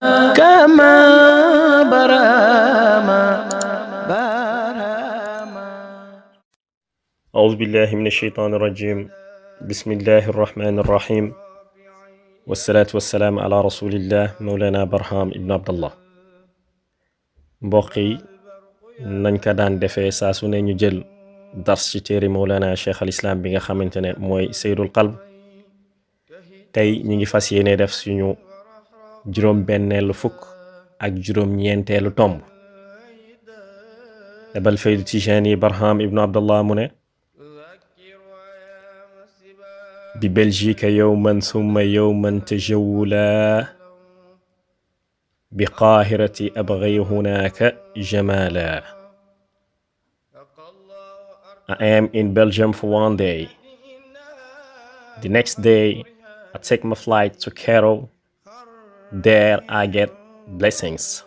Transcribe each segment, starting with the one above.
كما براما براما. أعوذ بالله من الشيطان الرجيم. بسم الله الرحمن الرحيم، والصلاة والسلام على رسول الله مولانا برهام ابن عبد الله. mbokk yi nañ ko daan defee saa su ne ñu jël dars ci téere Mawlana Cheikh al Islam bi nga xamante ne mooy Saydul Qalb. tey ñi ngi fas yéene def suñu juróom benneelu fukk ak juróom ñeenteelu tomb. Ebal Faydu Tijani Barham ibnu Abdallah mu ne bi Belgique yowman summa yowman tajawula بقاهرة أبغي هناك جمالا. I am in Belgium for one day. The next day, I take my flight to Cairo. There I get blessings.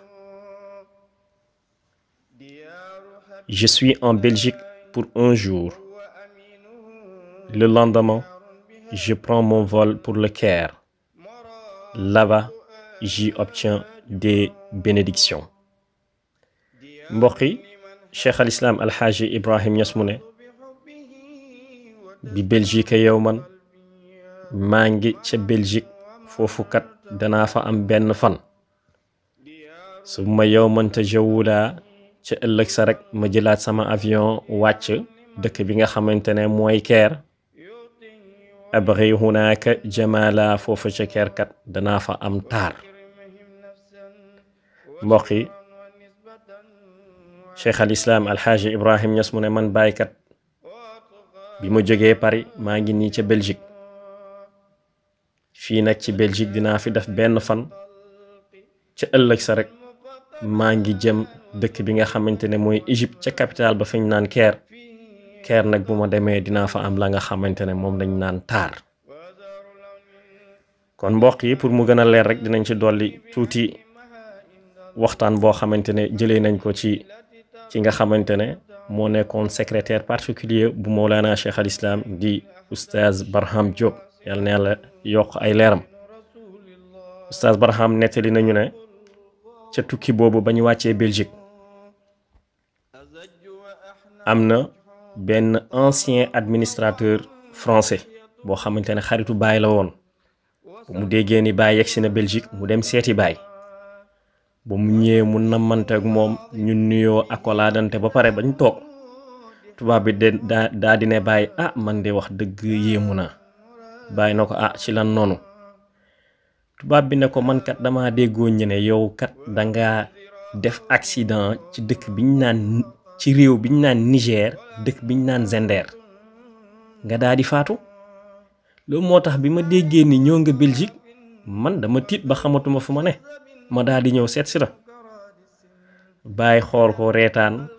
Je suis en Belgique pour un jour. Le lendemain, je prends mon vol pour le Caire. Là-bas, j'y obtiens des bénédictions. mbokk yi Cheikh al Islam Alxaaji Ibrahim Ñas mu ne bi Belgique yow man maa ngi ca Belgique foofu kat danaa fa am benn fan. su ma yow man tajawula ca ëllëg sa rek ma jëlaat sama avion wàcc dëkk bi nga xamante ne mooy Caire. abri hunaaka jamala foofu ca Caire kat danaa fa am taar. mbokk yi Cheikh al Islam Alxaaji Ibrahim Ñas mu ne man baykat bi ma jógee Paris maa ngi nii ca Belgique. fii nag ci Belgique dinaa fi def benn fan ca ëllëg sa rek maa ngi jëm dëkk bi nga xamante ne mooy Égypte ca capitale ba fi ñu naan Caire. Caire nag bu ma demee dinaa fa am la nga xamante ne moom lañ naan taar. kon mbokk yi pour mu gën a leer rek dinañ ci dolli tuuti waxtaan boo xamante ne jëlee nañ ko ci nga xamante ne moo nekkoon secrétaire particulier bu Mawlana Cheikh al Islam di oustaz Barham Diop yàlla na yàlla yokk ay leeram. oustaz Barham nettali nañu ne ca tukki boobu ba ñu wàccee Belgique am na benn ancien administrateur français boo xamante ne xaritu Baay la woon. bu mu déggee ni Baay yegsi na Belgique mu dem seeti Baay. ba mu ñëwee mu namante ak moom ñu nuyoo akolaadante ba pare bañ toog tubaab bi daa di ne Baay man de wax dëgg yéemu na. Baay na ko ci lan noonu. tubaab bi ne ko man kat dama déggoo ñu ne yow kat danga def accident ci dëkk biñ naan ci réew biñ naan Niger dëkk biñ naan Zender nga daa di faatu. loolu moo tax bi ma déggee ni ñoo nga Belgique man dama tiit ba xamatuma fu ma ne ma daa di ñëw seet si la. Baay xool ko reetaan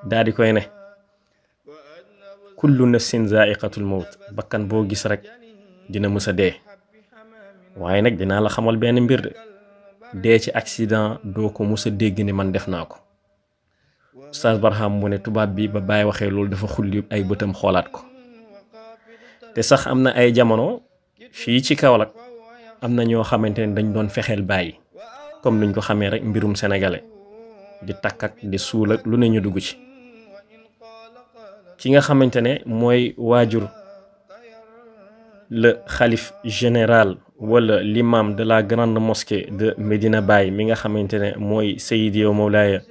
daa di koy ne kullu nafsin zaiqatul mawt bakkan boo gis rek dina mës a dee. waaye nag dinaa la xamal benn mbir de dee ci accident doo ko mës a dégg ni man def naa ko. Oustaz Barham mu ne tubaab bi ba Baay waxee loolu dafa xulli ay bëtam xoolaat ko. te sax am na ay jamono fii ci Kaolack am na ñoo xamante ne dañ doon fexeel Baay comme niñ ko xamee rek mbirum sénégalais di takk ak di suul ak lu ne ñu dugg ci. ki nga xamante ne mooy waajur le xalif général wala l'imam de la grande mosquée de Medina Baye mi nga xamante ne mooy Seydi yow Mawlaaya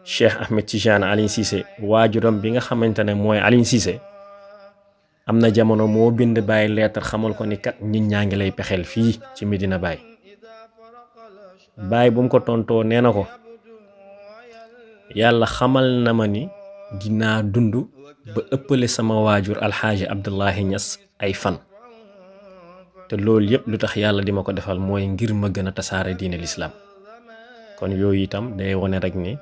Cheikh Ahmed Tidiane Alioune Cissé waajuram bi nga xamante ne mooy Alioune Cissé am na jamono moo bind Baye lettre xamal ko ni kat nit ñaa ngi lay pexeel fii ci Medina Baye. Baye bu mu ko tontoo nee na ko yàlla xamal na ma ni dinaa dund ba ëppale sama waajur Alxaaji Abdullahi Ñas ay fan. te loolu yëpp lu tax yàlla di ma ko defal mooy ngir ma gën a tasaare diine lislaam. kon yooyu itam day wone rek ni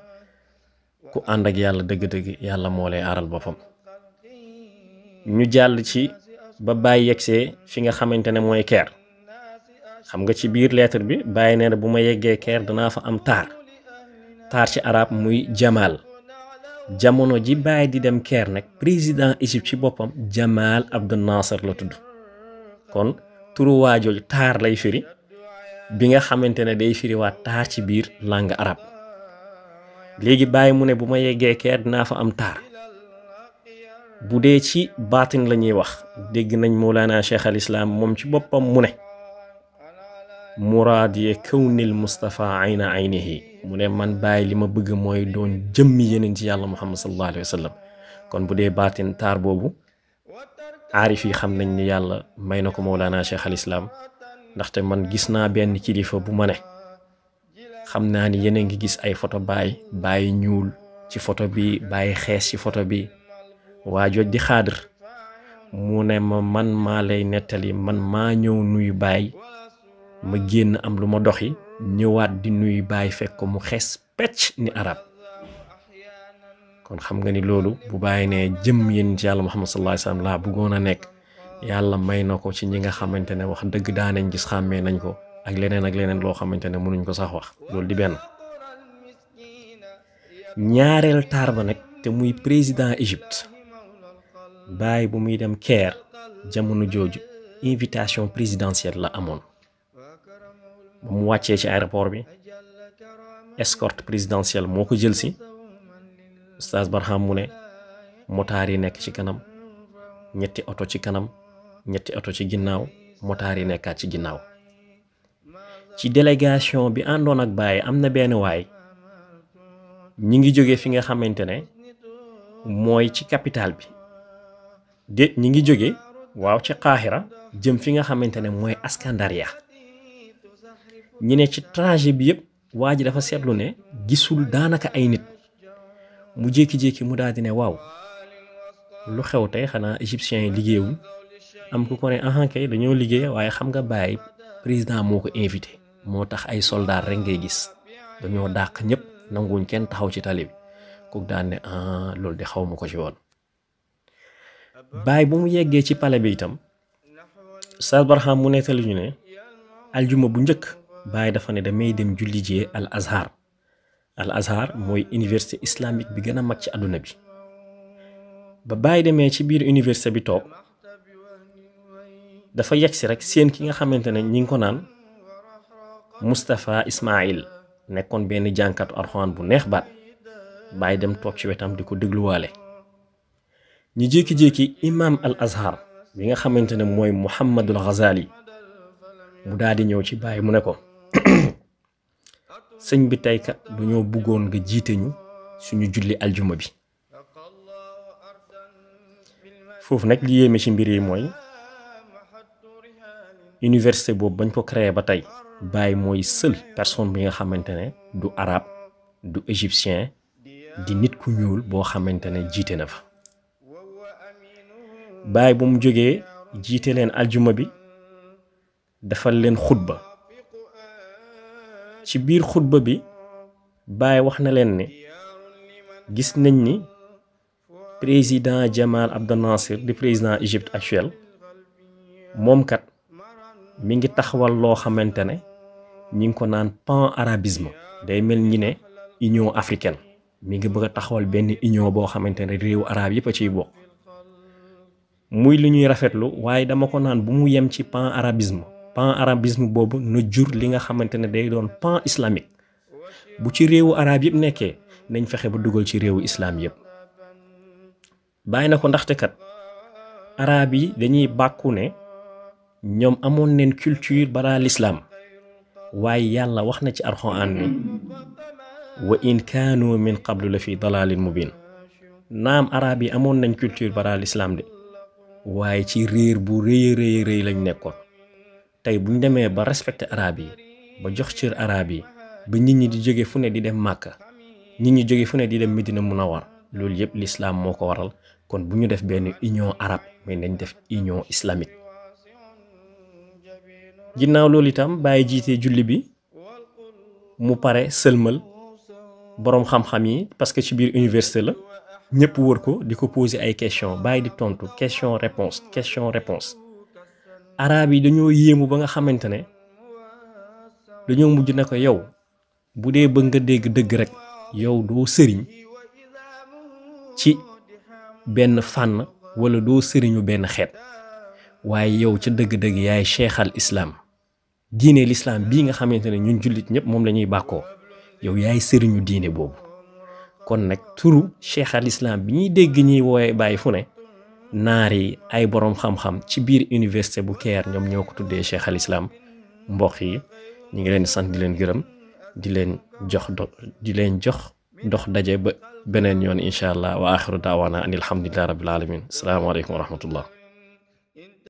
ku ànd ak yàlla dëgg-dëgg yàlla moo lay aaral boppam. ñu jàll ci ba Baay yegsee fi nga xamante ne mooy Caire. xam nga ci biir lettre bi Baay nee na bu ma yeggee Caire danaa fa am taar ci arab muy Jamal. jamono ji Baay di dem Caire nag président Égypte ci boppam Jamal Abdel Nasser la tudd. kon turu waajooju taar lay firi bi nga xamantene day firiwaat taar ci biir langue arabe léegi bàyyi mu ne bu ma yeggee keer dinaa fa am taar bu dee ci baatin la ñuy wax dégg nañ Mawlana Cheikh al Islam moom ci boppam mu ne muraadiye kawnil Mustafa ayna aynihi mu ne man bàyyi li ma bëgg mooy doon jëmmi yeneen ci yàlla Muhammad sallallahu alayhi wa sallam kon bu dee baatin taar boobu aarif yi xam nañ ni yàlla may na ko Mawlana Cheikh al Islam ndaxte man gis naa benn kilifa bu ma ne xam naa ni yéen a ngi gis ay photo Baay ñuul ci photo bi Baay xees ci photo bi waa jooj di xaadir mu ne ma man maa lay nettali man maa ñëw nuyu Baay ma génn am lu ma doxi ñëwaat di nuyu Baay fekk ko mu xees pecc ni arab kon xam nga ni loolu bu Baay ne jëm yéen ci yàlla Muhammad sallallahu alayhi wa sallam laa bëggoon a nekk yàlla may na ko ci ñi nga xamante ne wax dëgg daanañ gis xàmmee nañ ko ak leneen loo xamante ne mënuñ ko sax wax loolu di benn ñaareel taar ba nag te muy président Égypte Baay bu muy dem Caire jamono jooju invitation présidentielle la amoon ba mu wàccee ci aéroport bi escorte présidentielle moo ko jël si Oustaz Barham mu ne motaar yi nekk ci kanam ñetti oto ci kanam ñetti oto ci ginnaaw motaar yi nekkaat ci ginnaaw ci délégation bi àndoon ak Baay am na benn waay ñi ngi jóge fi nga xamante ne mooy ci capitale bi ñi ngi jóge waaw ci Qahira jëm fi nga xamante ne mooy Askandaria ñi ne ci trajet bi yëpp waa ji dafa seetlu ne gisul daanaka ay nit mu jékki-jékki mu daal di ne waaw lu xew tey xanaa égyptiens yi liggéeyuñ am ku ko ne kay dañoo liggéey waaye xam nga Baay président moo ko invité moo tax ay soldats rek ngay gis dañoo dàq ñëpp nanguwuñ kenn taxaw ci tali bi kooku daan ne loolu de xaw ma ko ci woon. Baay bu mu yeggee ci palais bi itam Oustaz Barham mu nettali ñu ne aljuma bu njëkk Baay dafa ne damay dem julli jee Al Azhar mooy université islamique bi gën a mag ci àdduna bi ba Baay demee ci biir université bi toog dafa yegsi rek seen ki nga xamante ne ñi ngi ko naan Moustapha Ismaïl nekkoon benn jànkatu Alxuraan bu neex baat Baay dem toog ci wetam di ko dégluwaale ñu jékki-jékki imam Al Azhar bi nga xamante ne mooy Muhammadul Ghazali mu daal di ñëw ci Baay mu ne ko sëñ bi tey kat dañoo bëggoon nga jiite ñu suñu julli aljuma bi foofu nag li yéeme ci mbir yi mooy université boobu bañ ko créé ba tey Baay mooy seul personne bi nga xamante ne du arabe du égyptien di nit ku ñuul boo xamante ne jiite na fa Baay bu mu jógee jiite leen aljuma bi defal leen xutba ci biir xutba bi Baay wax na leen ne gis nañ ni président Jamal Abdel Nasser di président Égypte actuel moom kat mi ngi taxawal loo xamante ne ñi ngi ko naan pan-arabisme day mel ñi ne union africaine mi ngi bëgg a taxawal benn union boo xamante ne réewu arab yëpp a ciy bokk muy lu ñuy rafetlu waaye dama ko naan bu mu yem ci pan-arabisme boobu na jur li nga xamante ne day doon pan islamique bu ci réewu arab yëpp nekkee nañ fexe ba dugal ci réewu islam yëpp bàyyi na ko ndaxte kat arab yi dañuy bàkku ne ñoom amoon neen culture bara l'islam waaye yàlla wax na ci alxuraan ni wa in kaanu min qablu la fi dalalin mubin naam arab yi amoon nañ culture bara l'islam de waaye ci réer bu rëy lañ nekkoon tey buñ demee ba respecté arab yi ba jox cër arab yi ba nit ñi di jóge fu ne di dem Màkka nit ñi jóge fu ne di dem Medina Munawwar loolu yëpp l'islam moo ko waral kon bu ñu def benn union arabe mais nañ def union islamique ginnaaw loolu itam Baay jiite julli bi mu pare sëlmal boroom xam-xam yi parce que ci biir université la ñëpp wër ko di ko poser ay question Baay di tontu question réponse arabe yi dañoo yéemu ba nga xamante ne dañoo mujj ne ko yow bu dee bëgg nga dégg dëgg rek yow doo sëriñ ci benn fànn wala doo sëriñu benn xeet waaye yow ca dëgg-dëgg yaay cheikh al islam diine l'islam bii nga xamante ne ñun jullit ñëpp moom la ñuy bàkkoo yow yaay sëriñu diine boobu kon nag turu cheikh al islam bi ñuy dégg ñuy wooye bàyyi fu ne naar yi ay boroom xam-xam ci biir université bu Caire ñoom ñoo ko tuddee cheikh al islam mbokk yi ñu ngi leen di sant di leen gërëm di leen jox dox daje ba beneen yoon incha allah wa axiru daawaana an alhamdulillahi rabbil alamin asalaamaaleykum wa rahmatullah